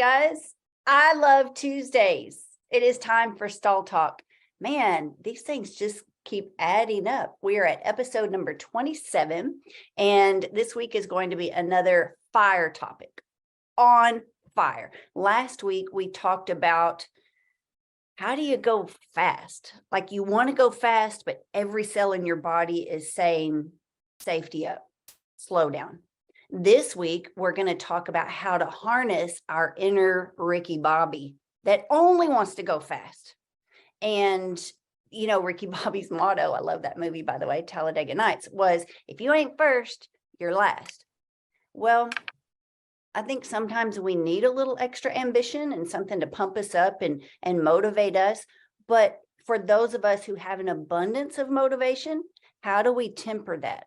guys. I love Tuesdays. It is time for Stall Talk. Man, these things just keep adding up. We are at episode number 27, and this week is going to be another fire topic. On fire. Last week, we talked about how do you go fast? Like you want to go fast, but every cell in your body is saying safety up, slow down. This week, we're going to talk about how to harness our inner Ricky Bobby that only wants to go fast. And, you know, Ricky Bobby's motto, I love that movie, by the way, Talladega Nights, was if you ain't first, you're last. Well, I think sometimes we need a little extra ambition and something to pump us up and motivate us. But for those of us who have an abundance of motivation, how do we temper that?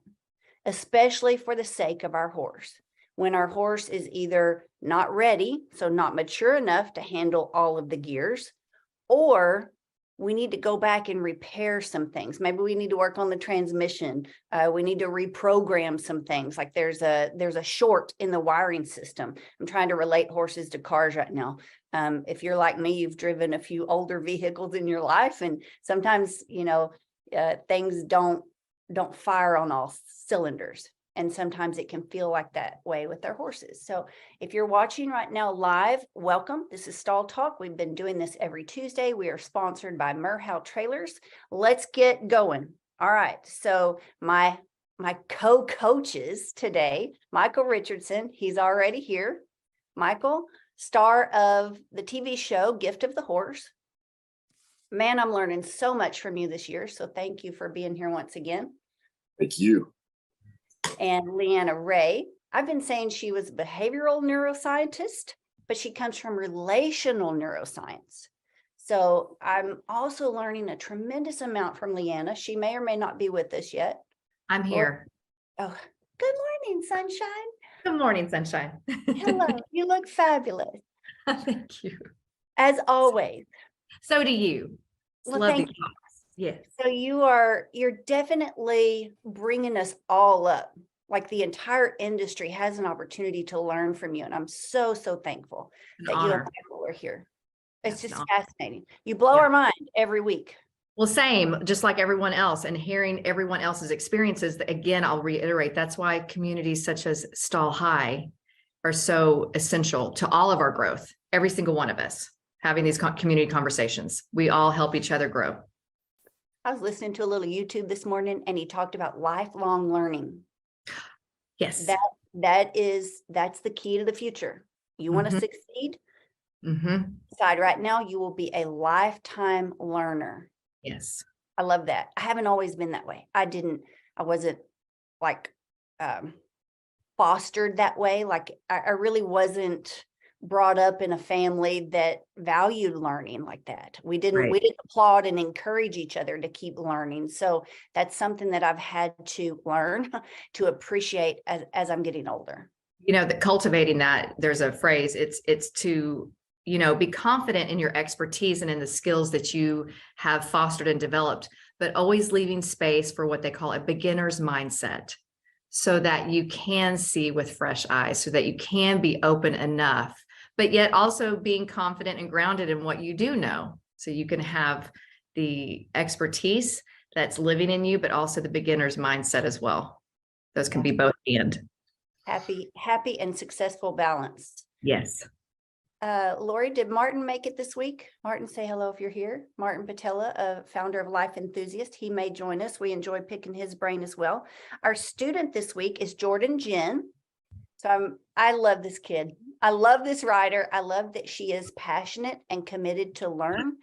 Especially for the sake of our horse. When our horse is either not ready, so not mature enough to handle all of the gears, or we need to go back and repair some things. Maybe we need to work on the transmission. We need to reprogram some things. Like there's a short in the wiring system. I'm trying to relate horses to cars right now. If you're like me, you've driven a few older vehicles in your life, and sometimes, you know, things don't fire on all cylinders. And sometimes it can feel like that way with our horses. So if you're watching right now live, welcome. This is Stall Talk. We've been doing this every Tuesday. We are sponsored by Merhow Trailers. Let's get going. All right. So my co-coaches today, Michael Richardson, he's already here. Michael, star of the TV show Gift of the Horse. Man, I'm learning so much from you this year. So thank you for being here once again. Thank you. And Leanna Ray, I've been saying she was a behavioral neuroscientist, but she comes from relational neuroscience. So I'm also learning a tremendous amount from Leanna. She may or may not be with us yet. I'm here. Oh, good morning, sunshine. Good morning, sunshine. Hello, you look fabulous. Thank you. As always. So do you. Well, Love thank these you. talks. Yes. So you're definitely bringing us all up. Like the entire industry has an opportunity to learn from you. And I'm so thankful that you and Michael are here. It's just fascinating. You blow our mind every week. Well, same, just like everyone else, and hearing everyone else's experiences. Again, I'll reiterate, that's why communities such as Stall High are so essential to all of our growth. Every single one of us having these community conversations. We all help each other grow. I was listening to a little YouTube this morning, and he talked about lifelong learning. Yes. That's the key to the future. You want to succeed? Decide right now you will be a lifetime learner. Yes. I love that. I haven't always been that way. I wasn't like fostered that way. Like I really wasn't brought up in a family that valued learning like that. We didn't applaud and encourage each other to keep learning. So that's something that I've had to learn to appreciate as I'm getting older. You know, that cultivating that, there's a phrase, it's to, you know, be confident in your expertise and in the skills that you have fostered and developed, but always leaving space for what they call a beginner's mindset, so that you can see with fresh eyes, so that you can be open enough, but yet also being confident and grounded in what you do know. So you can have the expertise that's living in you, but also the beginner's mindset as well. Those can be both and. Happy and successful balance. Yes. Lori, did Martin make it this week? Martin, say hello if you're here. Martin Patella, founder of Life Enthusiast. He may join us. We enjoy picking his brain as well. Our student this week is Jordan Jen. So I love this kid. I love this rider. I love that she is passionate and committed to learn.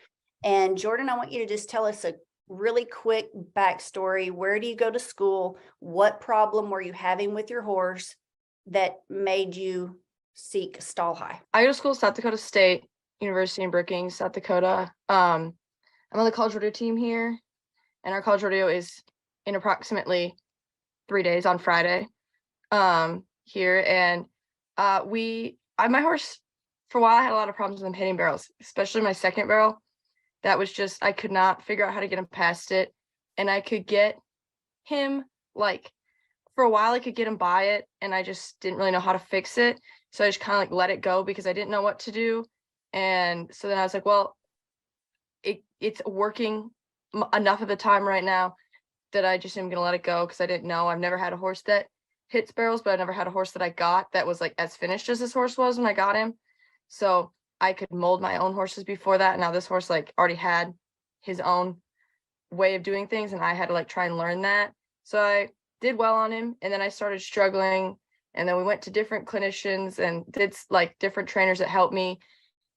And Jordan, I want you to just tell us a really quick backstory. Where do you go to school? What problem were you having with your horse that made you seek Stall High? I go to school at South Dakota State University in Brookings, South Dakota. I'm on the college rodeo team here, and our college rodeo is in approximately 3 days on Friday here. And my horse, for a while, I had a lot of problems with him hitting barrels, especially my second barrel. That was just, I could not figure out how to get him past it. And I could get him, like, for a while, I could get him by it, and I just didn't really know how to fix it. So I just kind of like let it go because I didn't know what to do. And so then I was like, well, it's working enough of the time right now that I just am gonna let it go because I didn't know. I've never had a horse that hits barrels, but I never had a horse that I got that was like as finished as this horse was when I got him. So I could mold my own horses before that. Now this horse like already had his own way of doing things, and I had to like try and learn that. So I did well on him, and then I started struggling, and then we went to different clinicians and did like different trainers that helped me.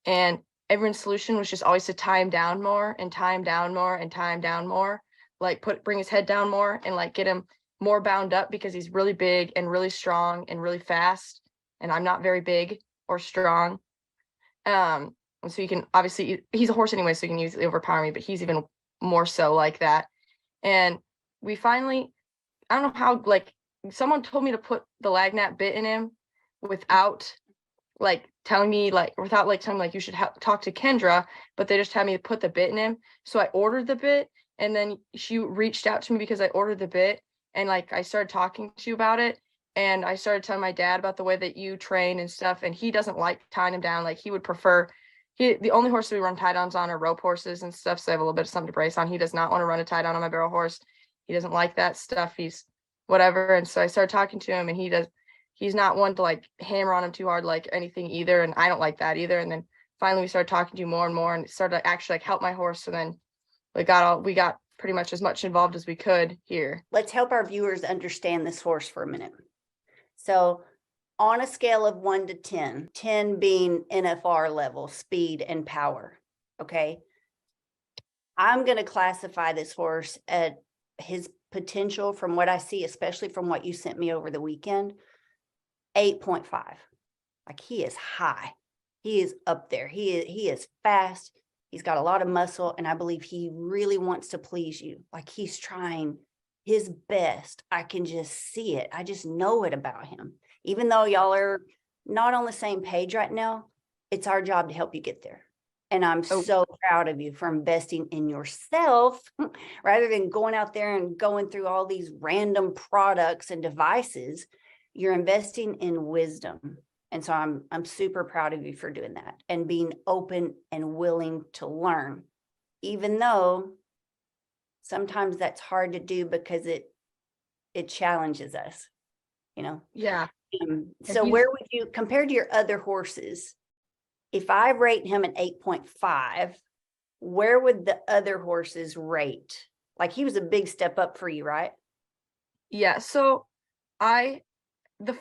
And everyone's solution was just always to tie him down more and tie him down more and tie him down more, like bring his head down more and like get him more bound up because he's really big and really strong and really fast. And I'm not very big or strong. And so you can obviously, he's a horse anyway, so you can easily overpower me, but he's even more so like that. And we finally, I don't know how, like someone told me to put the Lagnat bit in him without like telling me like without like telling me like you should talk to Kendra, but they just had me to put the bit in him. So I ordered the bit, and then she reached out to me because I ordered the bit, and like I started talking to you about it, and I started telling my dad about the way that you train and stuff, and he doesn't like tying him down. Like he would prefer the only horse we run tie downs on are rope horses and stuff, so I have a little bit of something to brace on. He does not want to run a tie down on my barrel horse. He doesn't like that stuff. He's whatever. And so I started talking to him, and he's not one to like hammer on him too hard, like anything either. And I don't like that either. And then finally we started talking to you more and more, and it started to actually like help my horse. So then we got pretty much as much involved as we could here. Let's help our viewers understand this horse for a minute. So on a scale of 1 to 10, 10 being NFR level, speed and power. Okay. I'm going to classify this horse at his potential from what I see, especially from what you sent me over the weekend, 8.5. Like he is high. He is up there. He is fast. He's got a lot of muscle, and I believe he really wants to please you. Like he's trying his best. I can just see it. I just know it about him. Even though y'all are not on the same page right now, it's our job to help you get there. And I'm so proud of you for investing in yourself rather than going out there and going through all these random products and devices. You're investing in wisdom. And so I'm super proud of you for doing that and being open and willing to learn, even though sometimes that's hard to do because it challenges us, you know? Yeah. So where would you, compared to your other horses, if I rate him an 8.5, where would the other horses rate? Like he was a big step up for you, right? Yeah. So the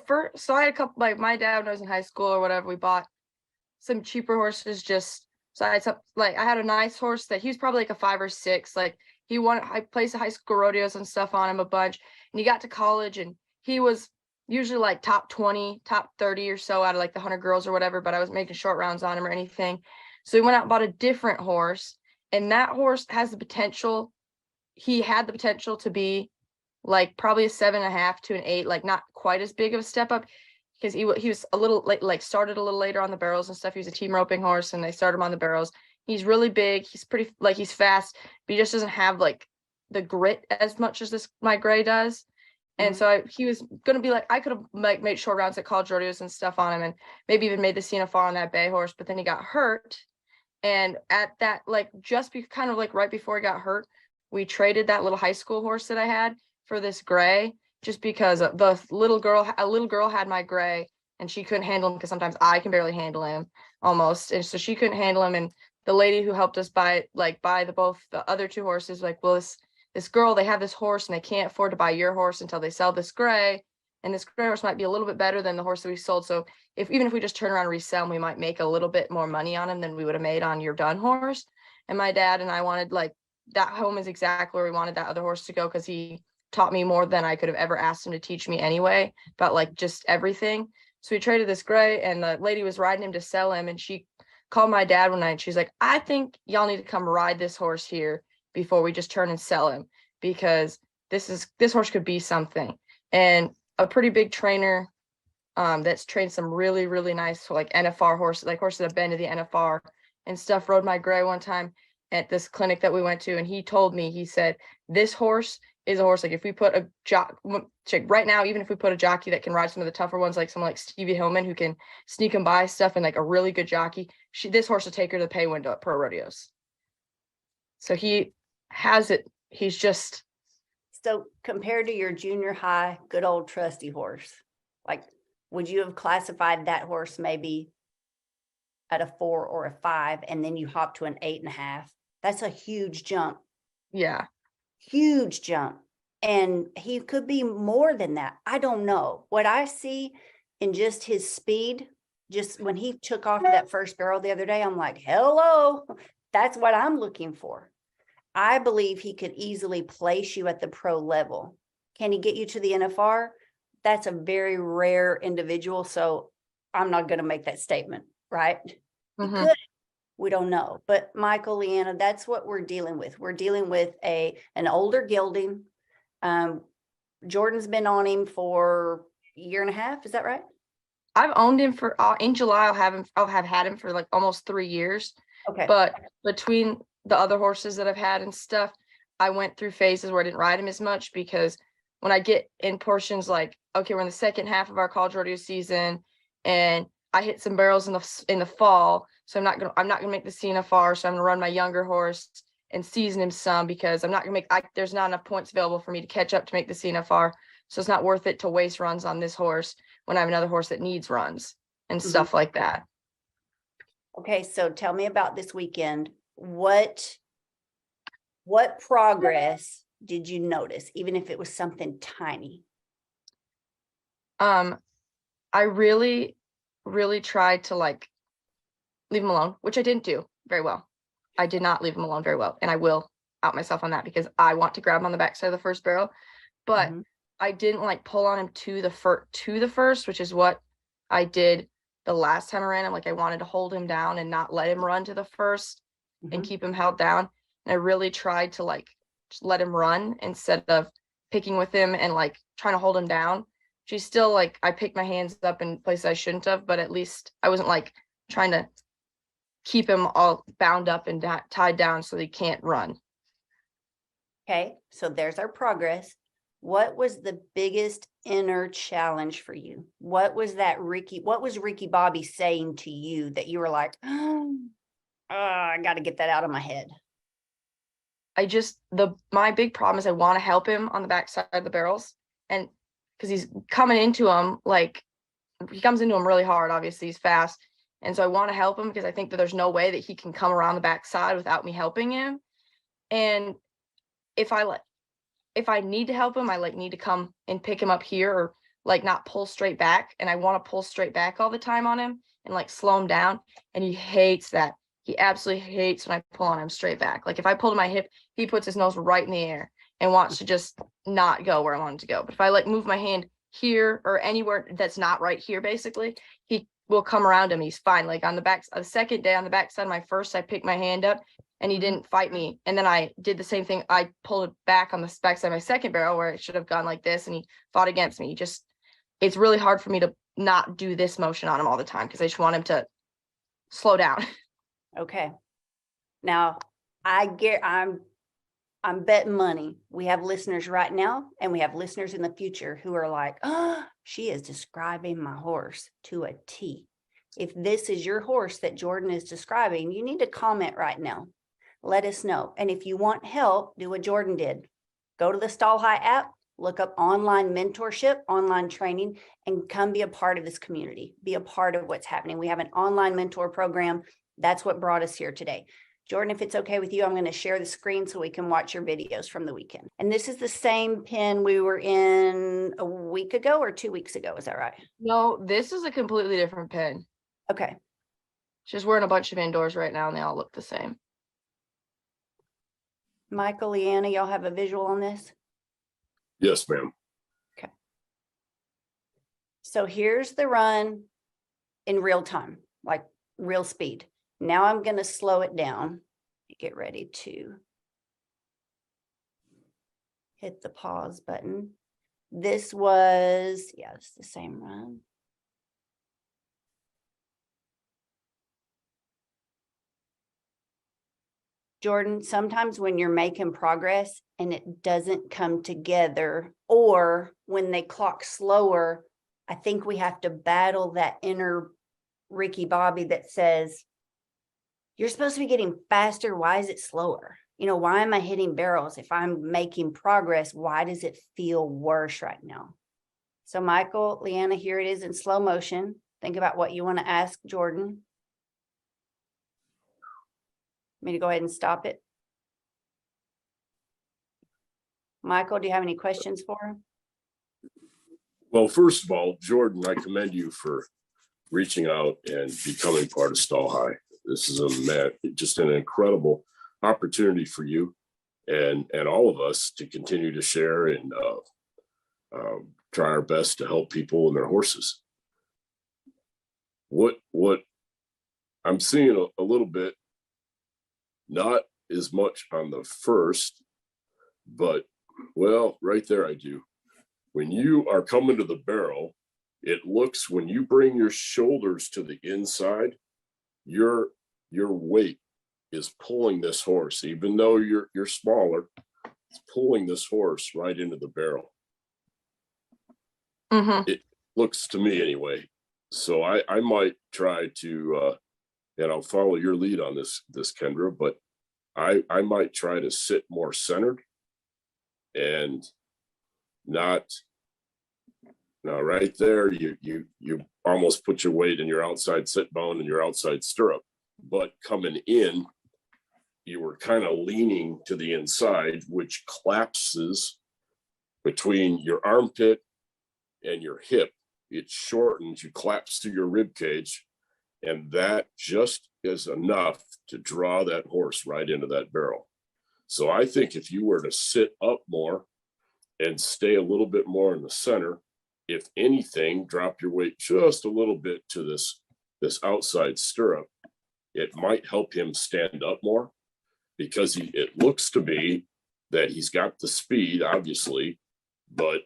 first, so I had a couple, like my dad when I was in high school or whatever, we bought some cheaper horses so I had some, like I had a nice horse that he was probably like a 5 or 6. Like I placed high school rodeos and stuff on him a bunch, and he got to college and he was usually like top 20, top 30 or so out of like the 100 girls or whatever, but I wasn't making short rounds on him or anything. So we went out and bought a different horse, and that horse has the potential. He had the potential to be like probably a 7.5 to an 8, like not quite as big of a step up because he was a little late, like started a little later on the barrels and stuff. He was a team roping horse, and they started him on the barrels. He's really big. He's pretty, like he's fast, but he just doesn't have like the grit as much as my gray does. And so he was going to be like, I could have like made short rounds at college rodeos and stuff on him, and maybe even made the CNFR on that bay horse, but then he got hurt. And at that, like kind of like right before he got hurt, we traded that little high school horse that I had for this gray, just because a little girl had my gray, and she couldn't handle him because sometimes I can barely handle him almost. And so she couldn't handle him. And the lady who helped us buy both the other 2 horses, like, well, this girl, they have this horse and they can't afford to buy your horse until they sell this gray. And this gray horse might be a little bit better than the horse that we sold. So even if we just turn around and resell him, we might make a little bit more money on him than we would have made on your done horse. And my dad and I wanted, like, that home is exactly where we wanted that other horse to go, because he taught me more than I could have ever asked him to teach me anyway, about like just everything. So we traded this gray, and the lady was riding him to sell him, and she called my dad one night, and she's like, I think y'all need to come ride this horse here before we just turn and sell him, because this horse could be something. And a pretty big trainer that's trained some really, really nice like NFR horses, like horses that have been to the NFR and stuff, rode my gray one time at this clinic that we went to, and he told me, he said, this horse is a horse. Like if we put a right now, even if we put a jockey that can ride some of the tougher ones, like someone like Stevie Hillman, who can sneak him by stuff, and like a really good jockey, this horse will take her to the pay window at pro rodeos. So he has it. He's just. So compared to your junior high, good old trusty horse, like, would you have classified that horse maybe at a 4 or a 5, and then you hop to an 8.5? That's a huge jump. Yeah. Huge jump. And he could be more than that. I don't know. What I see in just his speed, just when he took off that first barrel the other day, I'm like, hello, that's what I'm looking for. I believe he could easily place you at the pro level. Can he get you to the NFR? That's a very rare individual. So I'm not going to make that statement, right? He could. We don't know. But Michael, Leanna, that's what we're dealing with. We're dealing with an older gelding. Jordan's been on him for a year and a half. Is that right? I've owned him for in July. I'll have had him for like almost 3 years. Okay. But between the other horses that I've had and stuff, I went through phases where I didn't ride him as much, because when I get in portions like, okay, we're in the second half of our college rodeo season, and I hit some barrels in the fall, so I'm not gonna make the CNFR, so I'm gonna run my younger horse and season him some, because I'm not gonna there's not enough points available for me to catch up to make the CNFR, so it's not worth it to waste runs on this horse when I have another horse that needs runs and stuff like that. Okay, so tell me about this weekend. What progress did you notice, even if it was something tiny? I really, really tried to like leave him alone, which I didn't do very well. I did not leave him alone very well, and I will out myself on that, because I want to grab him on the backside of the first barrel, but I didn't like pull on him to the first, which is what I did the last time I ran him. Like I wanted to hold him down and not let him run to the first and keep him held down. And I really tried to like just let him run instead of picking with him and like trying to hold him down. She's still like, I picked my hands up in places I shouldn't have, but at least I wasn't like trying to keep him all bound up and tied down so he can't run. Okay, so there's our progress. What was the biggest inner challenge for you? What was Ricky Bobby saying to you that you were like, oh, I got to get that out of my head? My big problem is I want to help him on the backside of the barrels, and because he's coming into him, like he comes into him really hard, obviously he's fast. And so I want to help him, because I think that there's no way that he can come around the backside without me helping him. And if I need to help him, I like need to come and pick him up here, or like not pull straight back. And I want to pull straight back all the time on him and like slow him down. And he hates that. He absolutely hates when I pull on him straight back. Like if I pull to my hip, he puts his nose right in the air and wants to just not go where I want him to go. But if I like move my hand here or anywhere that's not right here, basically, he will come around him. He's fine. Like on the second day on the backside of my first, I picked my hand up and he didn't fight me. And then I did the same thing. I pulled it back on the backside of my second barrel where it should have gone like this, and he fought against me. It's really hard for me to not do this motion on him all the time, because I just want him to slow down. Okay. Now I'm betting money. We have listeners right now, and we have listeners in the future who are like, oh, she is describing my horse to a T. If this is your horse that Jordan is describing, you need to comment right now. Let us know. And if you want help, do what Jordan did. Go to the Stall High app, look up online mentorship, online training, and come be a part of this community. Be a part of what's happening. We have an online mentor program. That's what brought us here today. Jordan, if it's okay with you, I'm going to share the screen so we can watch your videos from the weekend. And this is the same pen we were in a week ago or 2 weeks ago. Is that right? No, this is a completely different pen. Okay. Just we're in a bunch of indoors right now, and they all look the same. Michael, Leanna, y'all have a visual on this? Yes, ma'am. Okay. So here's the run in real time, like real speed. Now I'm going to slow it down. Get ready to hit the pause button. This was, yeah, it's the same run. Jordan, sometimes when you're making progress and it doesn't come together, or when they clock slower, I think we have to battle that inner Ricky Bobby that says, you're supposed to be getting faster. Why is it slower? You know, why am I hitting barrels? If I'm making progress, why does it feel worse right now? So Michael, Leanna, here it is in slow motion. Think about what you want to ask Jordan. Me to go ahead and stop it. Michael, do you have any questions for him? Well, first of all, Jordan, I commend you for reaching out and becoming part of Stall High. This is just an incredible opportunity for you and all of us to continue to share and try our best to help people and their horses. What I'm seeing a little bit, not as much on the first, but well, right there I do. When you are coming to the barrel, it looks, when you bring your shoulders to the inside, your weight is pulling this horse, even though you're smaller, it's pulling this horse right into the barrel. It looks to me anyway. So I might try to, and I'll follow your lead on this Kendra, but I might try to sit more centered and not. Now, right there, you almost put your weight in your outside sit bone and your outside stirrup, but coming in, you were kind of leaning to the inside, which collapses between your armpit and your hip. It shortens, you collapse through your rib cage, and that just is enough to draw that horse right into that barrel. So I think if you were to sit up more and stay a little bit more in the center, if anything, drop your weight just a little bit to this outside stirrup, it might help him stand up more, because it looks to be that he's got the speed, obviously, but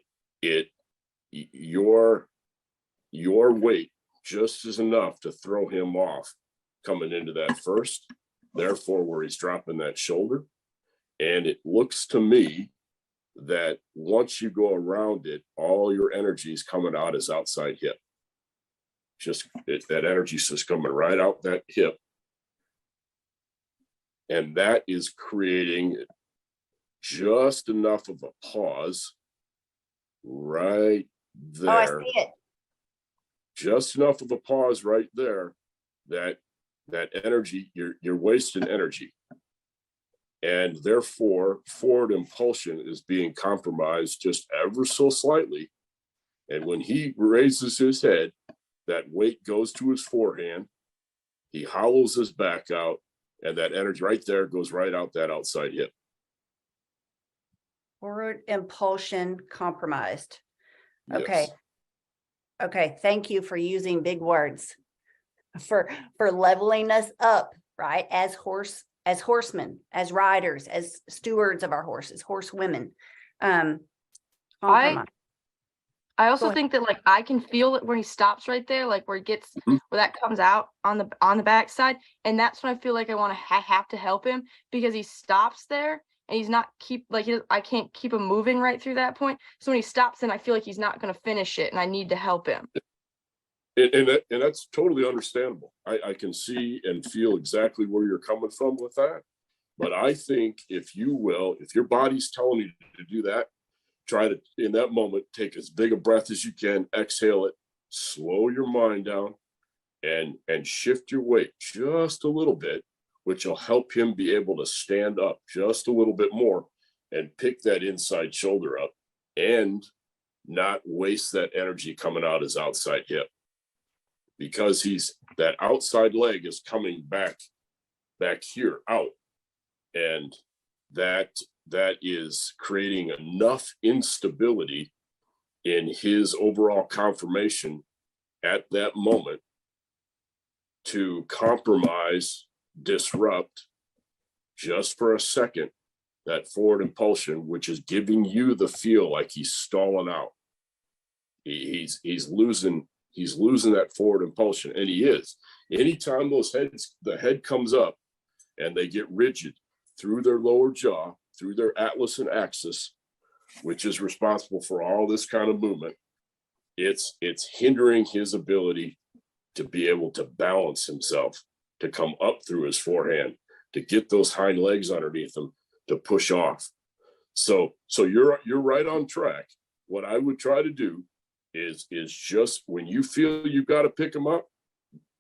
your weight just is enough to throw him off coming into that first, therefore where he's dropping that shoulder. And it looks to me that once you go around it, all your energy is coming out as outside hip. That energy is just coming right out that hip. And that is creating just enough of a pause right there. Oh, I see it. Just enough of a pause right there that energy, you're wasting energy. And therefore, forward impulsion is being compromised just ever so slightly. And when he raises his head, that weight goes to his forehand, he hollows his back out, and that energy right there goes right out that outside hip. Forward impulsion compromised. Okay. Yes. Okay. Thank you for using big words for leveling us up, right? As horsemen, as riders, as stewards of our horses, horsewomen. Compromise. I also think that, like, I can feel it when he stops right there, like where he gets where that comes out on the backside, and that's when I feel like I have to help him, because he stops there and he's not I can't keep him moving right through that point. So when he stops, then I feel like he's not going to finish it, and I need to help him. And that's totally understandable. I can see and feel exactly where you're coming from with that. But I think if your body's telling you to do that, try to, in that moment, take as big a breath as you can, exhale it, slow your mind down, and shift your weight just a little bit, which will help him be able to stand up just a little bit more and pick that inside shoulder up and not waste that energy coming out his outside hip. Because that outside leg is coming back here out, and that is creating enough instability in his overall conformation at that moment to compromise, disrupt just for a second that forward impulsion, which is giving you the feel like he's stalling out. He's losing that forward impulsion, and he is. Anytime the head comes up and they get rigid, through their lower jaw, through their atlas and axis, which is responsible for all this kind of movement. It's hindering his ability to be able to balance himself, to come up through his forehand, to get those hind legs underneath him, to push off. So you're right on track. What I would try to do is just when you feel you've got to pick him up,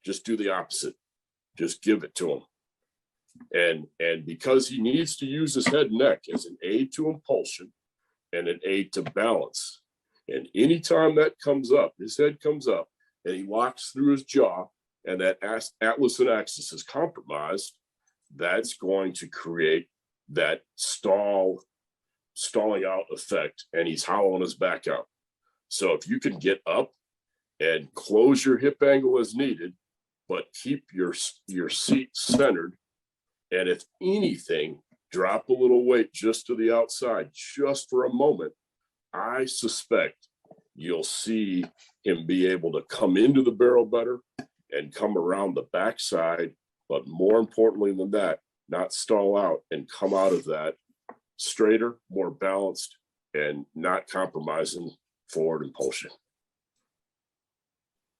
just do the opposite. Just give it to him. And because he needs to use his head and neck as an aid to impulsion and an aid to balance. And anytime that comes up, his head comes up and he walks through his jaw and that atlas and axis is compromised, that's going to create that stalling out effect, and he's hollowing his back out. So if you can get up and close your hip angle as needed, but keep your seat centered, and if anything, drop a little weight just to the outside, just for a moment, I suspect you'll see him be able to come into the barrel better and come around the backside, but more importantly than that, not stall out and come out of that straighter, more balanced, and not compromising forward impulsion.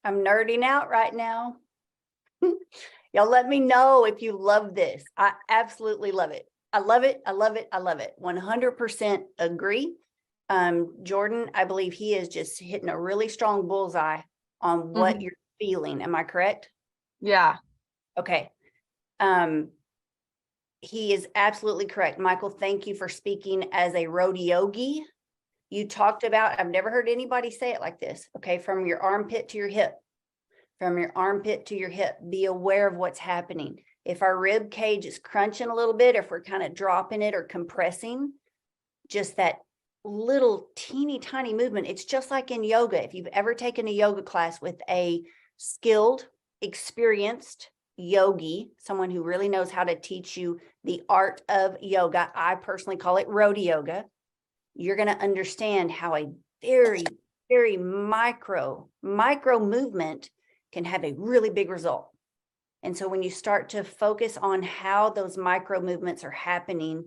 I'm nerding out right now. Y'all let me know if you love this. I absolutely love it. I love it. I love it. I love it. 100% agree. Jordan, I believe he is just hitting a really strong bullseye on what you're feeling. Am I correct? Yeah. Okay. He is absolutely correct. Michael, thank you for speaking as a rodeogi. You talked about, I've never heard anybody say it like this. Okay. From your armpit to your hip. From your armpit to your hip, be aware of what's happening. If our rib cage is crunching a little bit, if we're kind of dropping it or compressing, just that little teeny tiny movement. It's just like in yoga. If you've ever taken a yoga class with a skilled, experienced yogi, someone who really knows how to teach you the art of yoga, I personally call it rodeoga, you're going to understand how a very, very micro movement can have a really big result. And so when you start to focus on how those micro movements are happening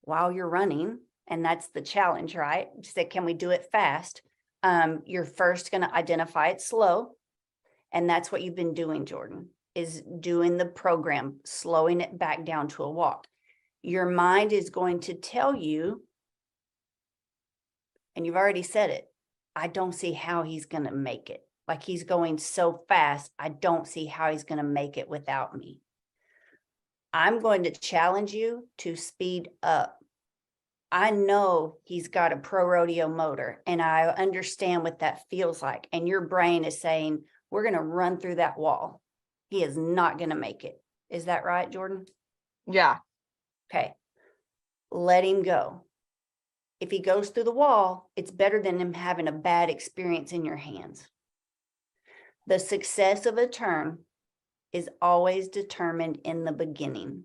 while you're running, and that's the challenge, right? Just say, can we do it fast? You're first going to identify it slow. And that's what you've been doing, Jordan, is doing the program, slowing it back down to a walk. Your mind is going to tell you, and you've already said it, I don't see how he's going to make it. Like he's going so fast, I don't see how he's going to make it without me. I'm going to challenge you to speed up. I know he's got a pro rodeo motor and I understand what that feels like. And your brain is saying, we're going to run through that wall. He is not going to make it. Is that right, Jordan? Yeah. Okay. Let him go. If he goes through the wall, it's better than him having a bad experience in your hands. The success of a turn is always determined in the beginning.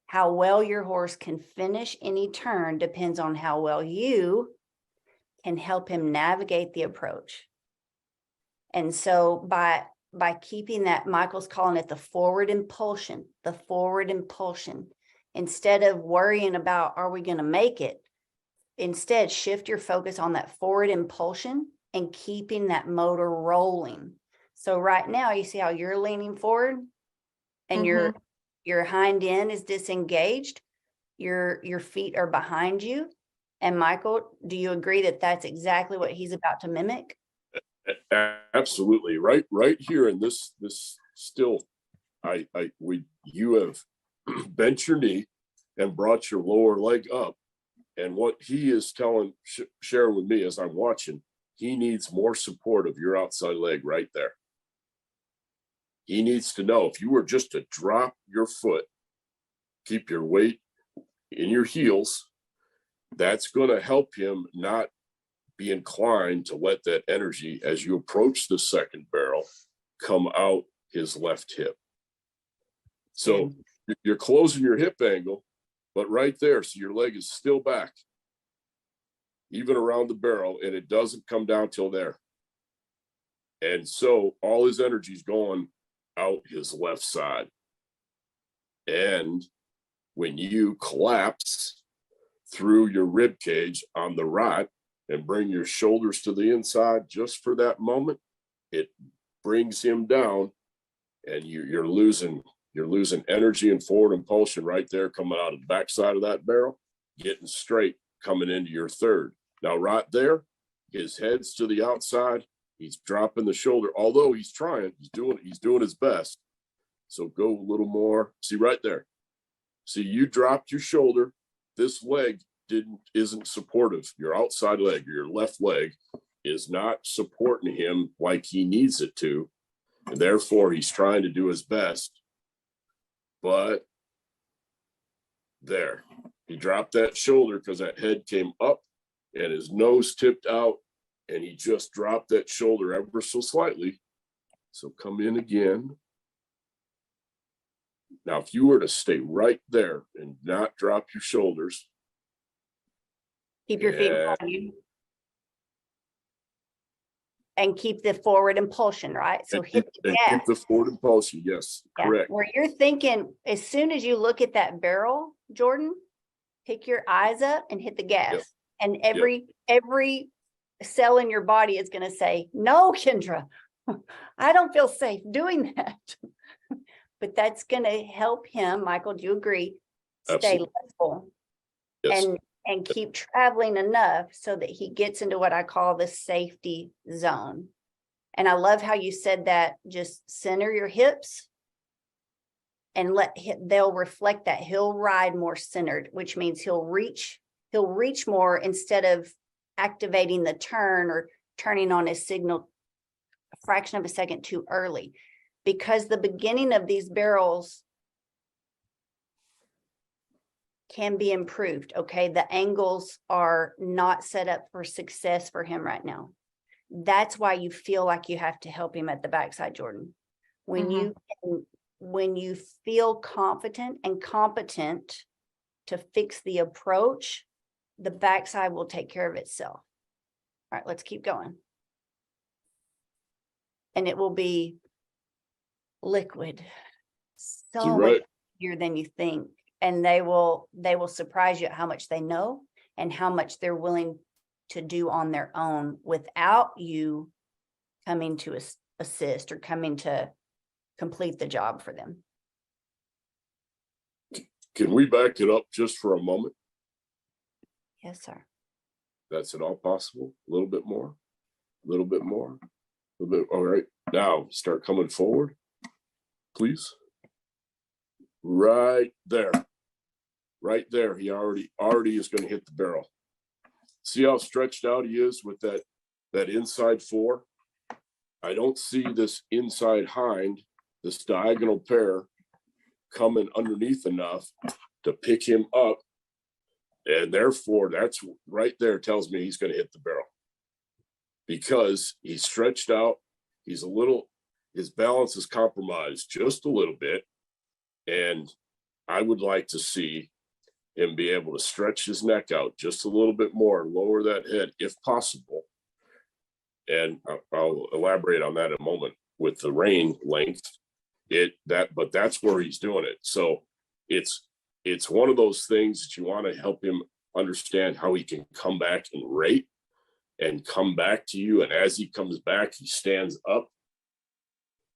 How well your horse can finish any turn depends on how well you can help him navigate the approach. And so by keeping that, Michael's calling it the forward impulsion, instead of worrying about, are we going to make it? Instead, shift your focus on that forward impulsion and keeping that motor rolling. So right now, you see how you're leaning forward and your hind end is disengaged. Your feet are behind you. And Michael, do you agree that that's exactly what he's about to mimic? Absolutely. Right here in this still, you have bent your knee and brought your lower leg up. And what he is sharing with me as I'm watching, he needs more support of your outside leg right there. He needs to know if you were just to drop your foot, keep your weight in your heels, that's going to help him not be inclined to let that energy, as you approach the second barrel, come out his left hip. So you're closing your hip angle, but right there, so your leg is still back, even around the barrel, and it doesn't come down till there. And so all his energy is going out his left side. And when you collapse through your rib cage on the right and bring your shoulders to the inside just for that moment, it brings him down, and you're losing energy and forward impulsion right there coming out of the backside of that barrel, getting straight coming into your third. Now right there, his head's to the outside. He's dropping the shoulder, although he's trying, he's doing his best. So go a little more. See right there. See, you dropped your shoulder. This leg isn't supportive. Your outside leg, your left leg, is not supporting him like he needs it to. And therefore, he's trying to do his best. But there, he dropped that shoulder because that head came up and his nose tipped out, and he just dropped that shoulder ever so slightly. So come in again. Now, if you were to stay right there and not drop your shoulders. Keep your feet behind you. And keep the forward impulsion, right? So hit the And gas. keep the forward impulsion. Yes, Yeah, correct. where you're thinking, as soon as you look at that barrel, Jordan, pick your eyes up and hit the gas. Yep. And every cell in your body is going to say, no, Kendra, I don't feel safe doing that. But that's going to help him, Michael, do you agree? Stay Absolutely. level Yes. and keep traveling enough so that he gets into what I call the safety zone. And I love how you said that. Just center your hips and they'll reflect that. He'll ride more centered, which means he'll reach more instead of activating the turn or turning on his signal a fraction of a second too early. Because the beginning of these barrels can be improved, okay? The angles are not set up for success for him right now. That's why you feel like you have to help him at the backside, Jordan. When you feel confident and competent to fix the approach, the backside will take care of itself. All right, let's keep going. And it will be liquid, so You're much right. easier than you think. And they will surprise you at how much they know and how much they're willing to do on their own without you coming to assist or coming to complete the job for them. Can we back it up just for a moment? Yes, sir. That's at all possible? A little bit more? A little bit more? A little bit. All right. Now start coming forward, please. Right there. Right there. He already is going to hit the barrel. See how stretched out he is with that inside four? I don't see this inside hind, this diagonal pair coming underneath enough to pick him up. And therefore, that's right there tells me he's going to hit the barrel. Because he's stretched out. His balance is compromised just a little bit. And I would like to see him be able to stretch his neck out just a little bit more, lower that head if possible. And I'll elaborate on that in a moment with the rein length. But that's where he's doing it. So it's one of those things that you want to help him understand how he can come back and rate and come back to you. And as he comes back, he stands up.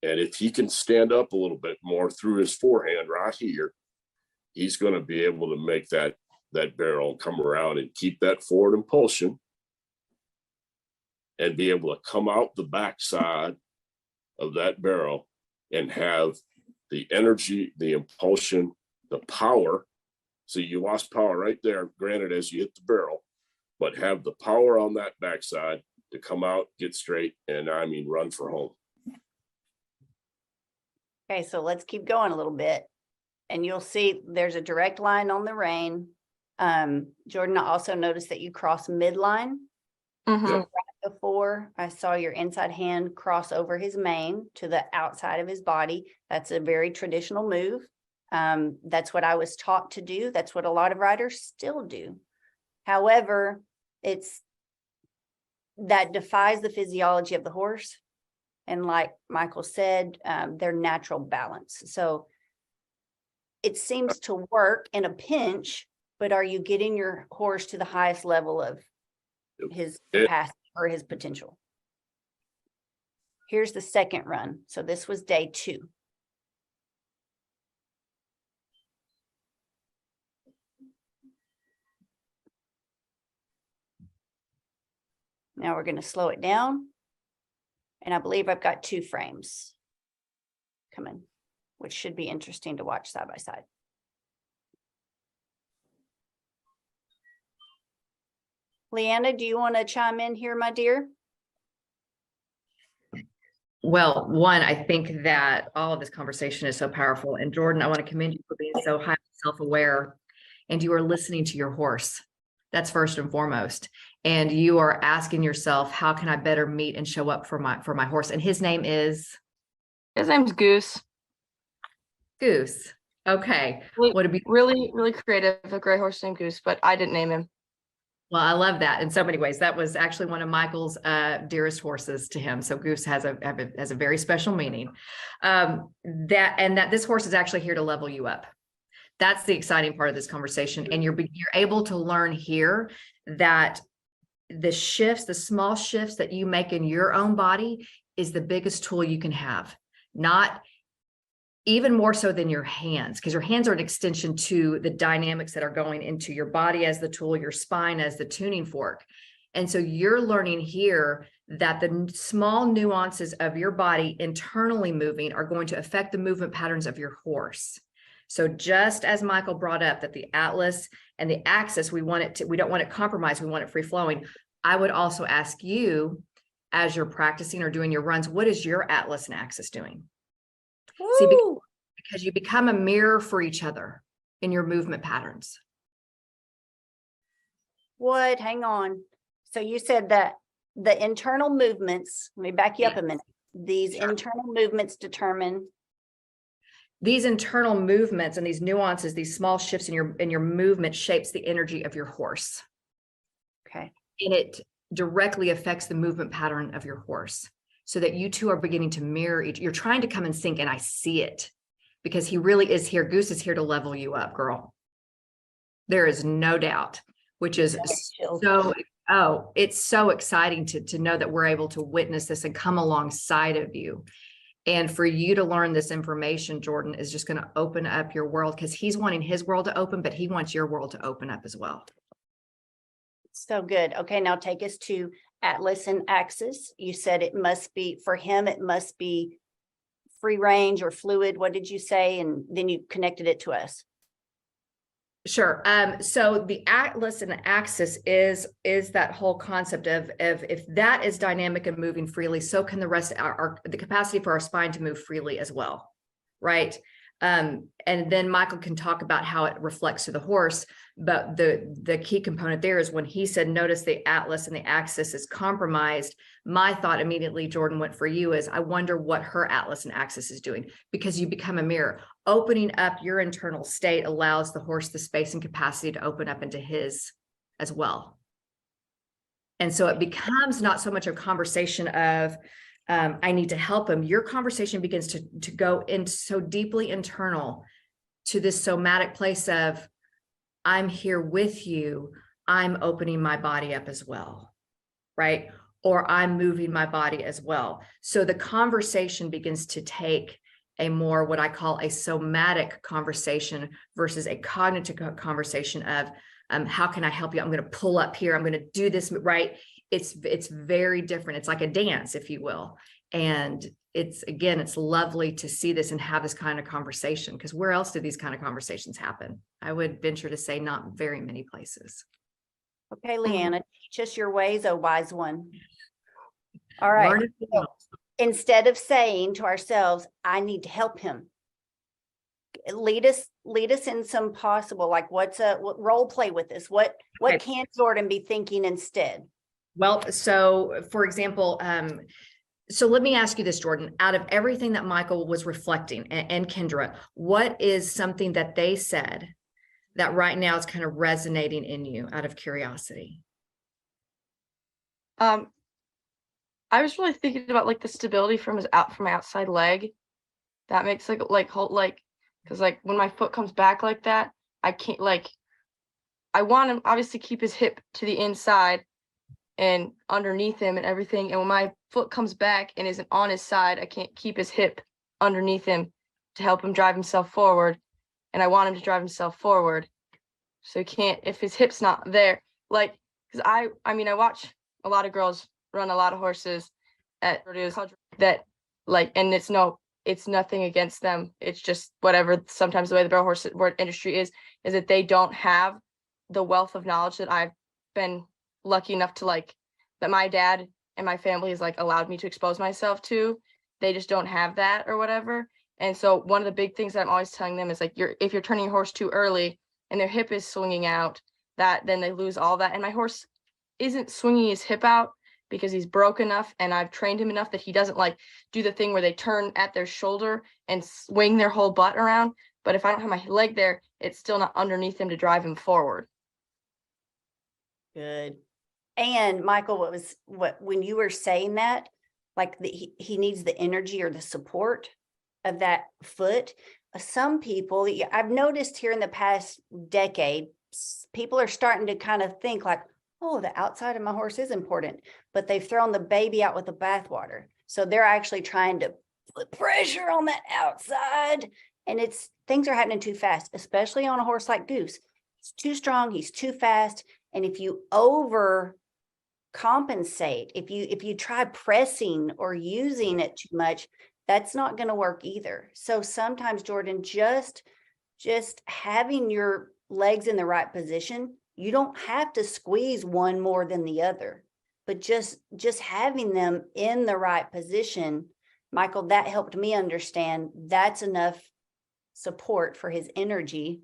And if he can stand up a little bit more through his forehand right here, he's going to be able to make that barrel come around and keep that forward impulsion and be able to come out the backside of that barrel and have the energy, the impulsion, the power. So you lost power right there, granted, as you hit the barrel, but have the power on that backside to come out, get straight, and run for home. Okay, so let's keep going a little bit. And you'll see there's a direct line on the rein. Jordan, I also noticed that you cross midline. Before I saw your inside hand cross over his mane to the outside of his body. That's a very traditional move. That's what I was taught to do. That's what a lot of riders still do. However, that defies the physiology of the horse. And like Michael said, their natural balance. So it seems to work in a pinch, but are you getting your horse to the highest level of Yep. his It- capacity or his potential? Here's the second run. So this was day 2. Now we're going to slow it down. And I believe I've got 2 frames coming, which should be interesting to watch side by side. Leanna, do you want to chime in here, my dear? Well, one, I think that all of this conversation is so powerful. And Jordan, I want to commend you for being so highly self-aware, and you are listening to your horse. That's first and foremost. And you are asking yourself, how can I better meet and show up for my horse? And his name is His name's Goose. Goose. Okay. Really, Would it be really creative, a gray horse named Goose, but I didn't name him. Well, I love that in so many ways. That was actually one of Michael's dearest horses to him. So Goose has a very special meaning. That this horse is actually here to level you up. That's the exciting part of this conversation. And you're able to learn here that the shifts, the small shifts that you make in your own body is the biggest tool you can have. Not even more so than your hands, because your hands are an extension to the dynamics that are going into your body as the tool, your spine as the tuning fork. And so you're learning here that the small nuances of your body internally moving are going to affect the movement patterns of your horse. So just as Michael brought up that the atlas and the axis, we don't want it compromised, we want it free flowing. I would also ask you, as you're practicing or doing your runs, what is your atlas and axis doing? See, because you become a mirror for each other in your movement patterns. What? Hang on. So you said that the internal movements, let me back you up a minute. These Sure. internal movements determine. These internal movements and these nuances, these small shifts in your movement shapes the energy of your horse. Okay. And it directly affects the movement pattern of your horse, so that you two are beginning to mirror each. You're trying to come and sync, and I see it because he really is here. Goose is here to level you up, girl. There is no doubt, which is it's so exciting to know that we're able to witness this and come alongside of you. And for you to learn this information, Jordan, is just going to open up your world, because he's wanting his world to open, but he wants your world to open up as well. So good. Okay, now take us to atlas and axis. You said it must be, for him, it must be free range or fluid. What did you say? And then you connected it to us. Sure. So the atlas and the axis is that whole concept of if that is dynamic and moving freely, so can the rest, the capacity for our spine to move freely as well, right? And then Michael can talk about how it reflects to the horse, but the key component there is when he said, notice the atlas and the axis is compromised. My thought immediately, Jordan, went for you is, I wonder what her atlas and axis is doing, because you become a mirror. Opening up your internal state allows the horse the space and capacity to open up into his as well. And so it becomes not so much a conversation of, I need to help him. Your conversation begins to go in so deeply internal to this somatic place of, I'm here with you. I'm opening my body up as well, right? Or I'm moving my body as well. So the conversation begins to take a more, what I call a somatic conversation versus a cognitive conversation of, how can I help you? I'm going to pull up here. I'm going to do this, right? It's very different. It's like a dance, if you will. And it's lovely to see this and have this kind of conversation, because where else do these kind of conversations happen? I would venture to say not very many places. Okay, Leanna, teach us your ways, oh wise one. All right. So instead of saying to ourselves, I need to help him, lead us in some possible, like what role play with this? What Right. can Jordan be thinking instead? Well, so for example, so let me ask you this, Jordan, out of everything that Michael was reflecting and Kendra, what is something that they said that right now is kind of resonating in you out of curiosity? I was really thinking about like the stability from my outside leg. That makes like Cause like when my foot comes back like that, I can't like, I want him obviously keep his hip to the inside and underneath him and everything. And when my foot comes back and isn't on his side, I can't keep his hip underneath him to help him drive himself forward. And I want him to drive himself forward. So he can't, if his hip's not there, like, cause I mean, I watch a lot of girls run a lot of horses at that like, and it's nothing against them. It's just whatever, sometimes the way the barrel horse industry is that they don't have the wealth of knowledge that I've been lucky enough to like, that my dad and my family has like allowed me to expose myself to. They just don't have that or whatever. And so one of the big things that I'm always telling them is like, if you're turning your horse too early and their hip is swinging out, that then they lose all that. And my horse isn't swinging his hip out because he's broke enough and I've trained him enough that he doesn't like do the thing where they turn at their shoulder and swing their whole butt around. But if I don't have my leg there, it's still not underneath him to drive him forward. Good. And Michael, when you were saying that, like he needs the energy or the support of that foot. Some people, I've noticed here in the past decade, people are starting to kind of think like, oh, the outside of my horse is important, but they've thrown the baby out with the bathwater. So they're actually trying to put pressure on that outside. And things are happening too fast, especially on a horse like Goose. He's too strong, he's too fast. And if you over compensate, if you try pressing or using it too much, that's not going to work either. So sometimes, Jordan, just having your legs in the right position, you don't have to squeeze one more than the other, but just having them in the right position, Michael, that helped me understand that's enough support for his energy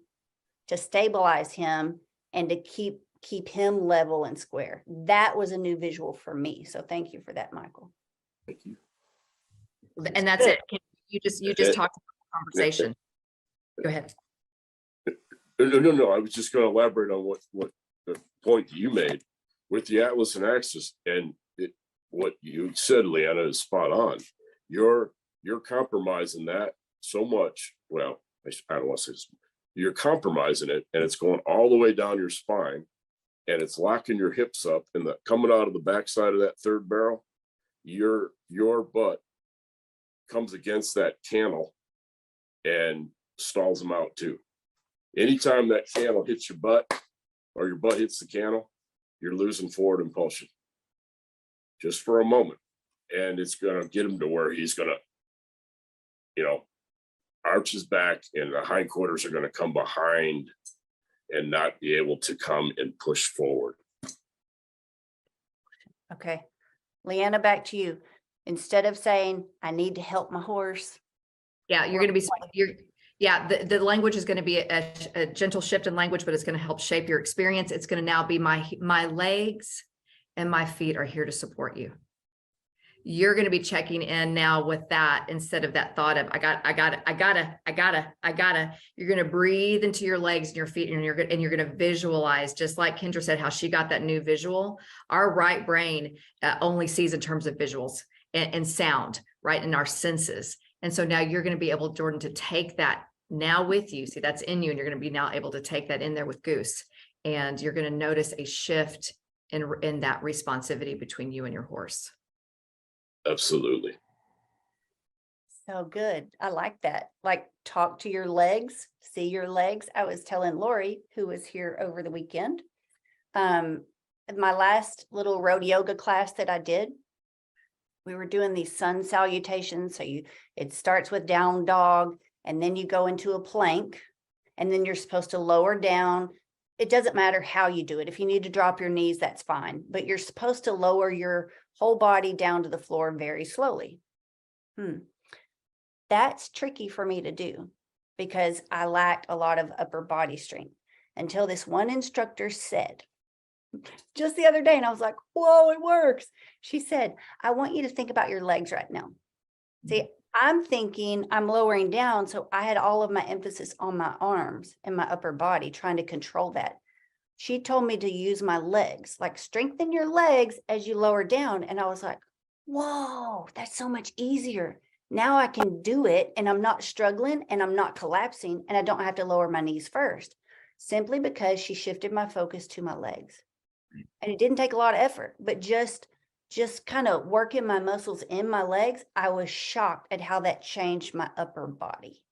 to stabilize him and to keep him level and square. That was a new visual for me. So thank you for that, Michael. Thank you. And that's it. You just talked about the conversation. Go ahead. No. I was just going to elaborate on what the point that you made with the Atlas and Axis, and what you said, Leanna, is spot on. You're compromising that so much. Well, I don't want to say this. You're compromising it, and it's going all the way down your spine, and it's locking your hips up, and coming out of the backside of that third barrel, your butt comes against that cantle and stalls them out too. Anytime that cantle hits your butt or your butt hits the cantle, you're losing forward impulsion just for a moment. And it's going to get him to where he's going to, arch his back, and the hindquarters are going to come behind and not be able to come and push forward. Okay. Leanna, back to you. Instead of saying, I need to help my horse. Yeah, you're going to be, the language is going to be a gentle shift in language, but it's going to help shape your experience. It's going to now be my legs and my feet are here to support you. You're going to be checking in now with that instead of that thought of, I gotta, you're going to breathe into your legs and your feet, and you're going to visualize, just like Kendra said, how she got that new visual. Our right brain only sees in terms of visuals and sound, right? In our senses. And so now you're going to be able, Jordan, to take that now with you. See, that's in you. And you're going to be now able to take that in there with Goose. And you're going to notice a shift in that responsivity between you and your horse. Absolutely. So good. I like that. Like, talk to your legs, see your legs. I was telling Lori, who was here over the weekend, my last little road yoga class that I did, we were doing these sun salutations. So it starts with down dog, and then you go into a plank, and then you're supposed to lower down. It doesn't matter how you do it. If you need to drop your knees, that's fine. But you're supposed to lower your whole body down to the floor very slowly. That's tricky for me to do because I lacked a lot of upper body strength until this one instructor said, just the other day, and I was like, whoa, it works. She said, I want you to think about your legs right now. See, I'm thinking I'm lowering down. So I had all of my emphasis on my arms and my upper body, trying to control that. She told me to use my legs, like strengthen your legs as you lower down. And I was like, whoa, that's so much easier. Now I can do it and I'm not struggling and I'm not collapsing and I don't have to lower my knees first, simply because she shifted my focus to my legs. And it didn't take a lot of effort, but just kind of working my muscles in my legs. I was shocked at how that changed my upper body.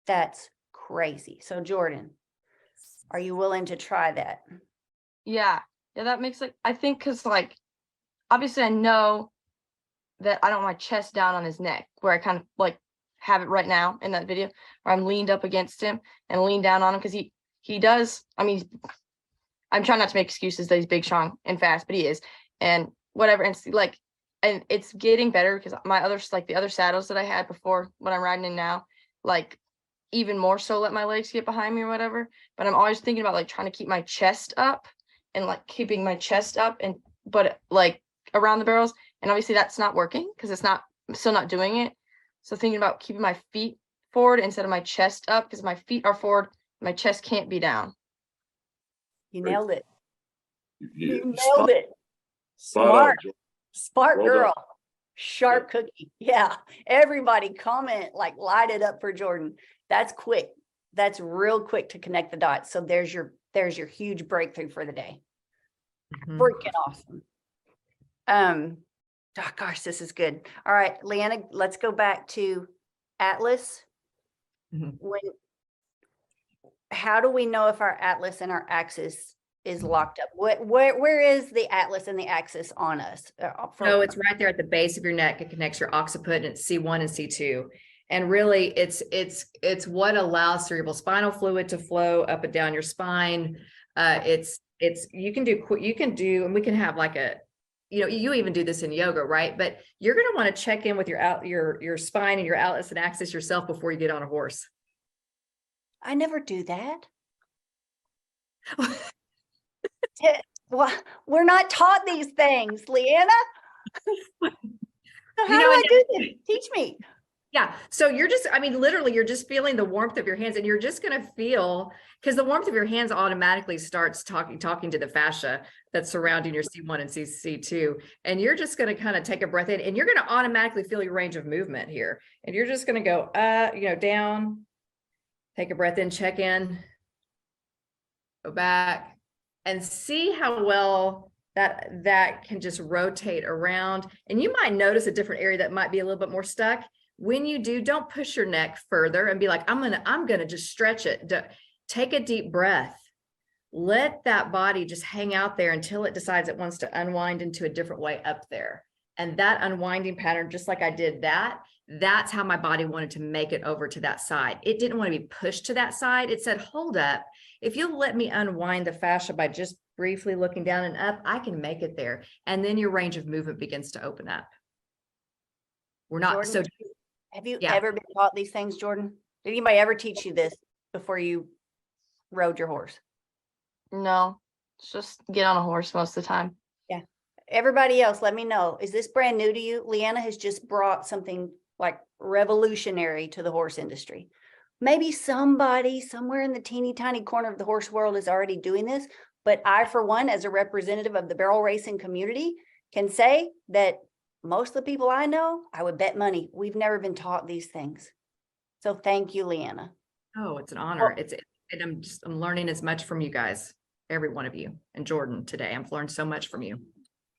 That's crazy. So Jordan, are you willing to try that? Yeah. Yeah, that makes I think because like obviously I know that I don't want my chest down on his neck where I kind of like have it right now in that video where I'm leaned up against him and lean down on him because he does. I mean, I'm trying not to make excuses that he's big, strong, and fast, but he is. And whatever. And and it's getting better because my other like the other saddles that I had before when I'm riding in now, like even more so let my legs get behind me or whatever. But I'm always thinking about like trying to keep my chest up and like keeping my chest up and but like around the barrels. And obviously that's not working because I'm still not doing it. So thinking about keeping my feet forward instead of my chest up because my feet are forward, my chest can't be down. You Great. nailed it. You You nailed it. spot on, Smart, Jordan. smart Well done. girl. Sharp cookie. Yeah. Everybody comment, like light it up for Jordan. That's quick. That's real quick to connect the dots. So there's your huge breakthrough for the day. Mhm. Freaking awesome. Oh gosh, this is good. All right, Leanna, let's go back to Atlas. Mhm. How do we know if our Atlas and our axis is locked up? Where is the Atlas and the axis on us? So it's right there at the base of your neck. It connects your occiput and it's C1 and C2. And really it's what allows cerebral spinal fluid to flow up and down your spine. You can do, and we can have like you even do this in yoga, right? But you're going to want to check in with your spine and your Atlas and axis yourself before you get on a horse. I never do that. Well, we're not taught these things, Leanna. So how do I do this? Teach me. Yeah. So literally you're just feeling the warmth of your hands and you're just going to feel, because the warmth of your hands automatically starts talking to the fascia that's surrounding your C1 and C2. And you're just going to kind of take a breath in and you're going to automatically feel your range of movement here. And you're just going to go, down, take a breath in, check in, go back and see how well that can just rotate around. And you might notice a different area that might be a little bit more stuck. When you do, don't push your neck further and be like, I'm gonna just stretch it. Take a deep breath. Let that body just hang out there until it decides it wants to unwind into a different way up there. And that unwinding pattern, just like I did that's how my body wanted to make it over to that side. It didn't want to be pushed to that side. It said, hold up. If you'll let me unwind the fascia by just briefly looking down and up, I can make it there. And then your range of movement begins to open up. We're not Jordan, so. have you Yeah. ever been taught these things, Jordan? Did anybody ever teach you this before you rode your horse? No, it's just get on a horse most of the time. Everybody else, let me know. Is this brand new to you? Leanna has just brought something like revolutionary to the horse industry. Maybe somebody somewhere in the teeny tiny corner of the horse world is already doing this, but I, for one, as a representative of the barrel racing community, can say that most of the people I know, I would bet money, we've never been taught these things. So thank you, Leanna. Oh, it's an honor. And I'm learning as much from you guys, every one of you, and Jordan today. I've learned so much from you.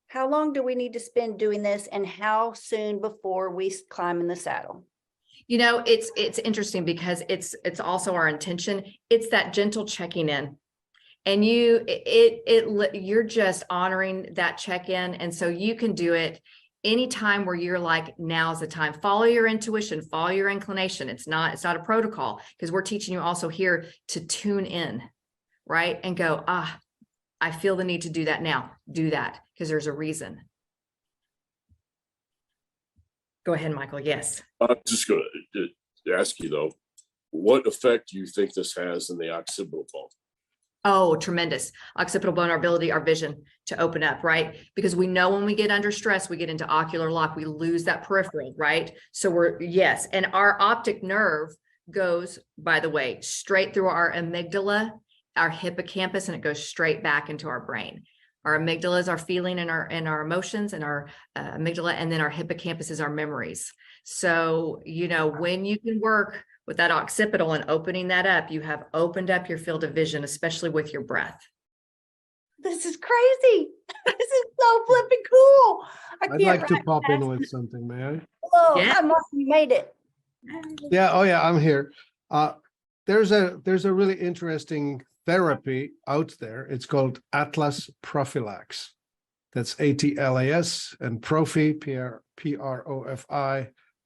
How long do we need to spend doing this, and how soon before we climb in the saddle? It's interesting because it's also our intention. It's that gentle checking in, and you're just honoring that check-in. And so you can do it anytime where you're like, now's the time. Follow your intuition, follow your inclination. It's not a protocol, because we're teaching you also here to tune in, right? And go, I feel the need to do that now. Do that because there's a reason. Go ahead, Michael. Yes. I'm just going to ask you though, what effect do you think this has in the occipital bone? Oh, tremendous. Occipital bone, our ability, our vision to open up, right? Because we know when we get under stress, we get into ocular lock, we lose that peripheral, right? So yes. And our optic nerve goes, by the way, straight through our amygdala, our hippocampus, and it goes straight back into our brain. Our amygdala is our feeling and our emotions, and our amygdala, and then our hippocampus is our memories. So, you know, when you can work with that occipital and opening that up, you have opened up your field of vision, especially with your breath. This is crazy. This is so flipping cool. I I'd can't like to write pop in fast with something, may I? Whoa, Yeah. hi, Mark, you made it. Yeah, oh yeah, I'm here. There's a really interesting therapy out there. It's called Atlas Prophylax. That's ATLAS, and Profi,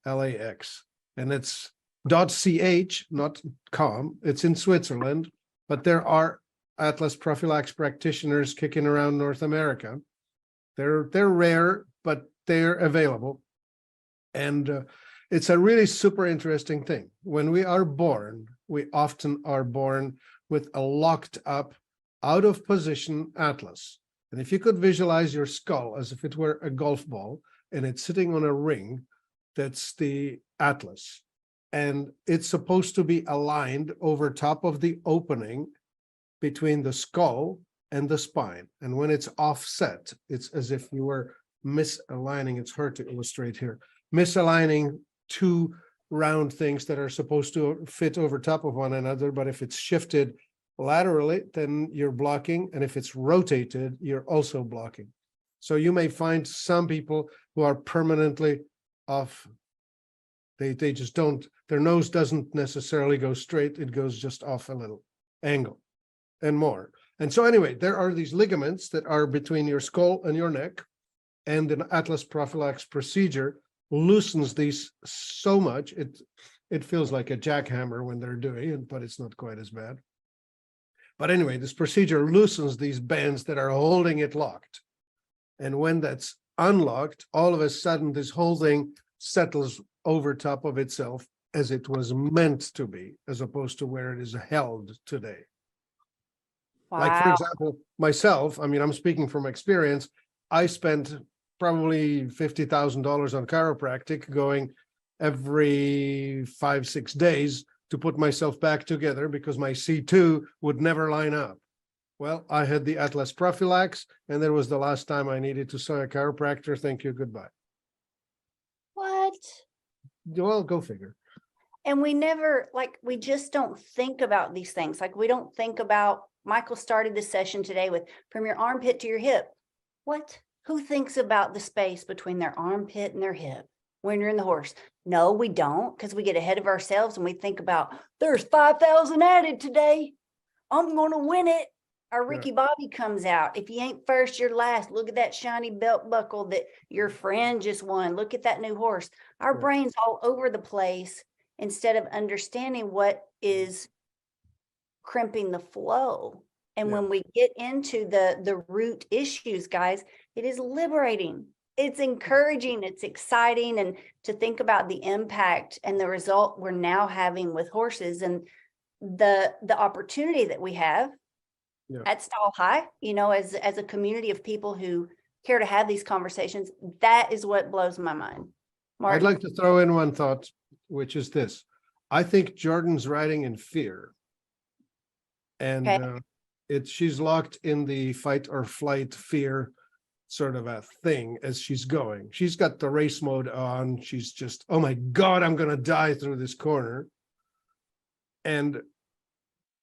PROFILAX. And it's .ch, not .com. It's in Switzerland, but there are Atlas Prophylax practitioners kicking around North America. They're rare, but they're available. And it's a really super interesting thing. When we are born, we often are born with a locked up, out of position atlas. And if you could visualize your skull as if it were a golf ball and it's sitting on a ring, that's the atlas. And it's supposed to be aligned over top of the opening between the skull and the spine. And when it's offset, it's as if you were misaligning. It's hard to illustrate here. Misaligning two round things that are supposed to fit over top of one another, but if it's shifted laterally, then you're blocking, and if it's rotated, you're also blocking. So you may find some people who are permanently off. They just don't, their nose doesn't necessarily go straight, it goes just off a little angle and more. And so anyway, there are these ligaments that are between your skull and your neck, and an Atlas Prophylax procedure loosens these so much, it feels like a jackhammer when they're doing it, but it's not quite as bad. But anyway, this procedure loosens these bands that are holding it locked. And when that's unlocked, all of a sudden, this whole thing settles over top of itself as it was meant to be, as opposed to where it is held today. Like, for Wow. example, myself, I mean, I'm speaking from experience, I spent probably $50,000 on chiropractic, going every 5-6 days to put myself back together because my C2 would never line up. Well, I had the Atlas Prophylax, and that was the last time I needed to see a chiropractor. Thank you, goodbye. What? Well, go figure. And we never, like, we just don't think about these things. Like, we don't think about, Michael started this session today with from your armpit to your hip. What? Who thinks about the space between their armpit and their hip when you're in the horse? No, we don't, because we get ahead of ourselves and we think about, there's 5,000 added today. I'm going to win it. Our Ricky Bobby comes out. If you ain't first, you're last. Look at that shiny belt buckle that your friend just won. Look at that new horse. Our Yeah. brain's all over the place instead of understanding what is crimping the flow. And Yeah. when we get into the root issues, guys, it is liberating. It's encouraging, it's exciting, and to think about the impact and the result we're now having with horses and the opportunity that we have at Stall High, you know, as a community of people who care to have these conversations. That is what blows my mind. Mark, I'd like to throw in one thought, which is this. I think Jordan's riding in fear. And Okay. She's locked in the fight or flight fear sort of a thing as she's going. She's got the race mode on. She's just, oh my God, I'm going to die through this corner. And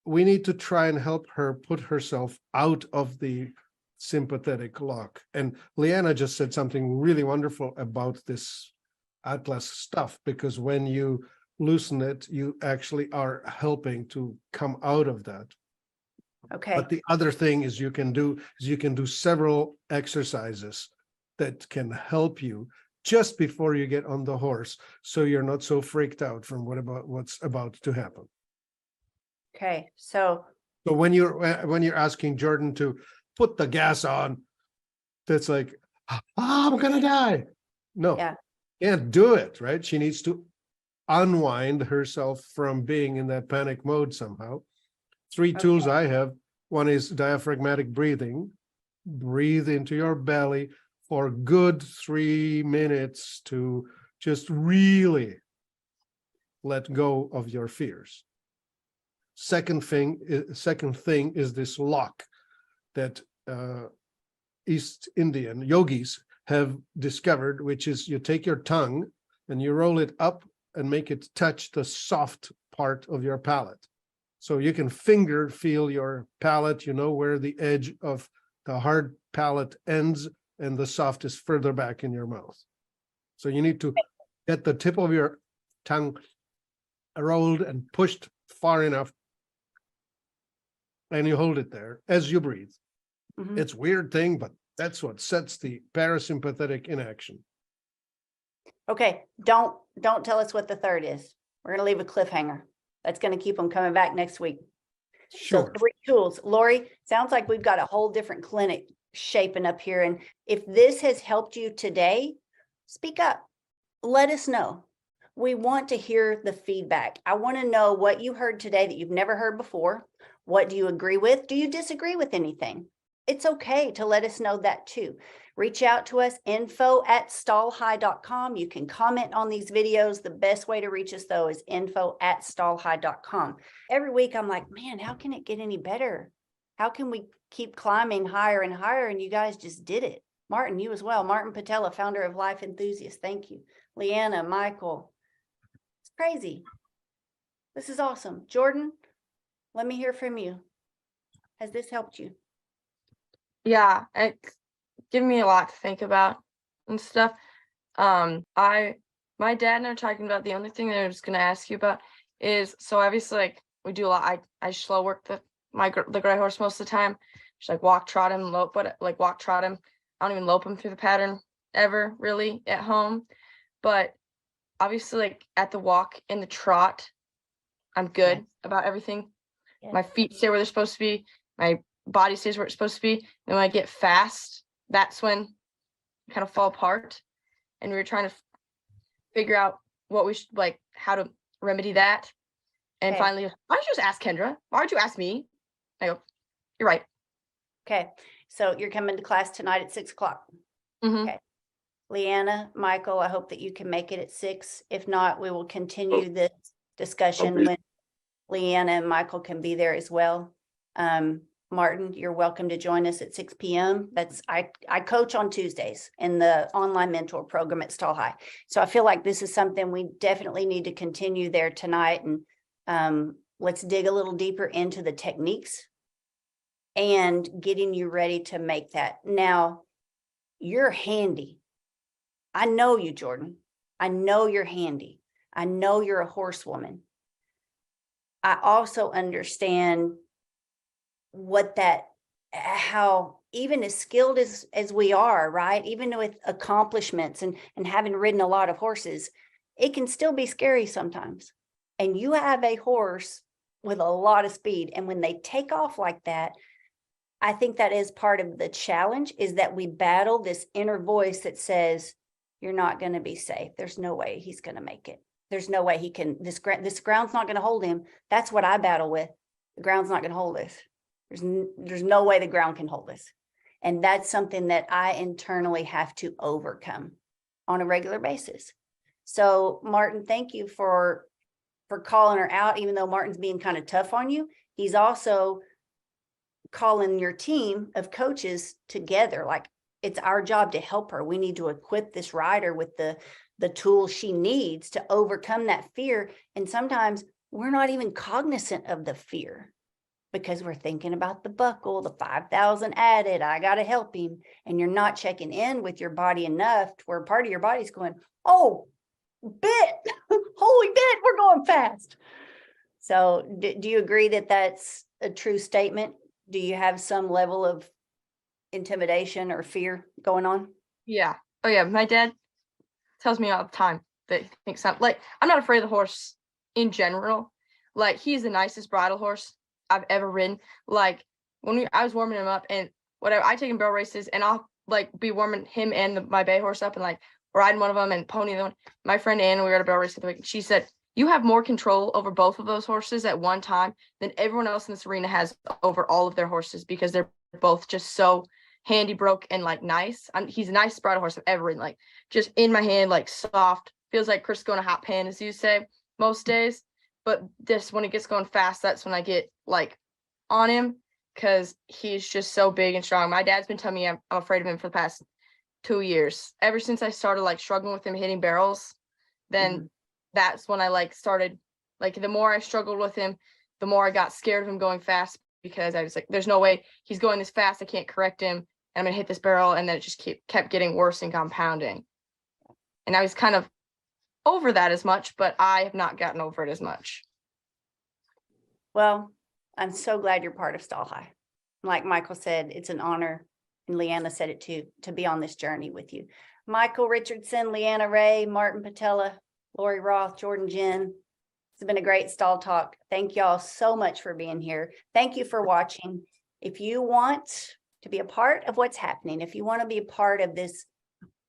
we need to try and help her put herself out of the sympathetic lock. And Leanna just said something really wonderful about this Atlas stuff, because when you loosen it, you actually are helping to come out of that. okay. But the other thing is you can do several exercises that can help you just before you get on the horse, so you're not so freaked out from what's about to happen. Okay. So when you're asking Jordan to put the gas on, that's like, I'm gonna die. No, Yeah. can't do it, right? She needs to unwind herself from being in that panic mode somehow. 3 tools I have. One is diaphragmatic breathing. Breathe into your belly for a good 3 minutes to just really let go of your fears. Second thing is this lock that East Indian yogis have discovered, which is you take your tongue and you roll it up and make it touch the soft part of your palate. So you can feel your palate, you know where the edge of the hard palate ends and the soft is further back in your mouth. So you need to get the tip of your tongue rolled and pushed far enough. And you hold it there as you breathe. Mhm. It's a weird thing, but that's what sets the parasympathetic in action. Okay, don't tell us what the third is. We're gonna leave a cliffhanger. That's gonna keep them coming back next week. So Sure. 3 tools. Lori, sounds like we've got a whole different clinic shaping up here. And if this has helped you today, speak up. Let us know. We want to hear the feedback. I want to know what you heard today that you've never heard before. What do you agree with? Do you disagree with anything? It's okay to let us know that too. Reach out to us, info@stallhigh.com. You can comment on these videos. The best way to reach us though is info@stallhigh.com. Every week I'm like, man, how can it get any better? How can we keep climbing higher and higher? And you guys just did it. Martin, you as well. Martin Patella, founder of Life Enthusiast. Thank you. Leanna, Michael. It's crazy. This is awesome. Jordan, let me hear from you. Has this helped you? Yeah, it's given me a lot to think about and stuff. My dad and I were talking about, the only thing that I was gonna ask you about is, so obviously like we do a lot. I slow work the gray horse most of the time. Just like walk, trot him, lope, but like walk, trot him. I don't even lope him through the pattern ever really at home. But obviously like at the walk and the trot, I'm good Yes. about everything. Yes. My feet stay where they're supposed to be. My body stays where it's supposed to be. And when I get fast, that's when I kind of fall apart. And we were trying to figure out what we should, like, how to remedy that. And Okay. finally, why don't you just ask Kendra? Why would you ask me? I go, you're right. Okay, so you're coming to class tonight at 6:00. Mhm. Okay. Leanna, Michael, I hope that you can make it at 6. If not, we will continue this discussion Okay. when Leanna and Michael can be there as well. Martin, you're welcome to join us at 6 p.m. I coach on Tuesdays in the online mentor program at Stall High. So I feel like this is something we definitely need to continue there tonight. And let's dig a little deeper into the techniques and getting you ready to make that. Now, you're handy. I know you, Jordan. I know you're handy. I know you're a horsewoman. I also understand how even as skilled as we are, right? Even with accomplishments and having ridden a lot of horses, it can still be scary sometimes. And you have a horse with a lot of speed. And when they take off like that, I think that is part of the challenge, is that we battle this inner voice that says, you're not going to be safe. There's no way he's going to make it. There's no way he can, this ground's not going to hold him. That's what I battle with. The ground's not going to hold us. There's no way the ground can hold us. And that's something that I internally have to overcome on a regular basis. So Martin, thank you for calling her out. Even though Martin's being kind of tough on you, he's also calling your team of coaches together. Like, it's our job to help her. We need to equip this rider with the tools she needs to overcome that fear. And sometimes we're not even cognizant of the fear because we're thinking about the buckle, the 5,000 added, I got to help him. And you're not checking in with your body enough to where part of your body's going, oh, bit, holy bit, we're going fast. So do you agree that that's a true statement? Do you have some level of intimidation or fear going on? Yeah. Oh yeah. My dad tells me all the time that he thinks I'm not afraid of the horse in general. Like, he's the nicest bridle horse I've ever ridden. Like, when I was warming him up and whatever, I take him barrel races and I'll like be warming him and my bay horse up and like riding one of them and pony the one. My friend Anna, we were at a barrel race the other week, and she said, you have more control over both of those horses at one time than everyone else in this arena has over all of their horses, because they're both just so handy, broke, and like nice. He's the nicest bridle horse I've ever ridden. Like, just in my hand, like soft, feels like Crisco in a hot pan, as you say, most days. But this, when it gets going fast, that's when I get like on him. because he's just so big and strong. My dad's been telling me I'm afraid of him for the past 2 years. Ever since I started like struggling with him hitting barrels, then that's when I like started, like the more I struggled with him, the more I got scared of him going fast, because I was like, there's no way he's going this fast. I can't correct him. And I'm gonna hit this barrel. And then it just kept getting worse and compounding. And I was kind of over that as much, but I have not gotten over it as much. Well, I'm so glad you're part of Stall High. Like Michael said, it's an honor, and Leanna said it too, to be on this journey with you. Michael Richardson, Leanna Ray, Martin Patella, Lori Roth, Jordan Jen. It's been a great Stall Talk. Thank y'all so much for being here. Thank you for watching. If you want to be a part of what's happening, if you want to be a part of this,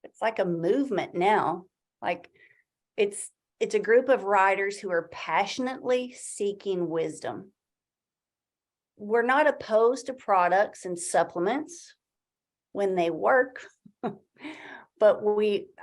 it's like a movement now. Like it's a group of riders who are passionately seeking wisdom. We're not opposed to products and supplements when they work, but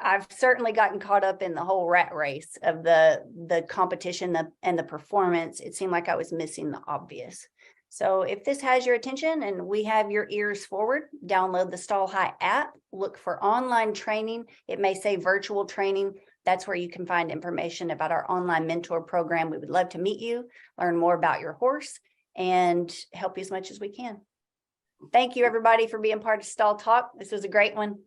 I've certainly gotten caught up in the whole rat race of the competition and the performance. It seemed like I was missing the obvious. So if this has your attention and we have your ears forward, download the Stall High app, look for online training. It may say virtual training. That's where you can find information about our online mentor program. We would love to meet you, learn more about your horse, and help you as much as we can. Thank you, everybody, for being part of Stall Talk. This was a great one.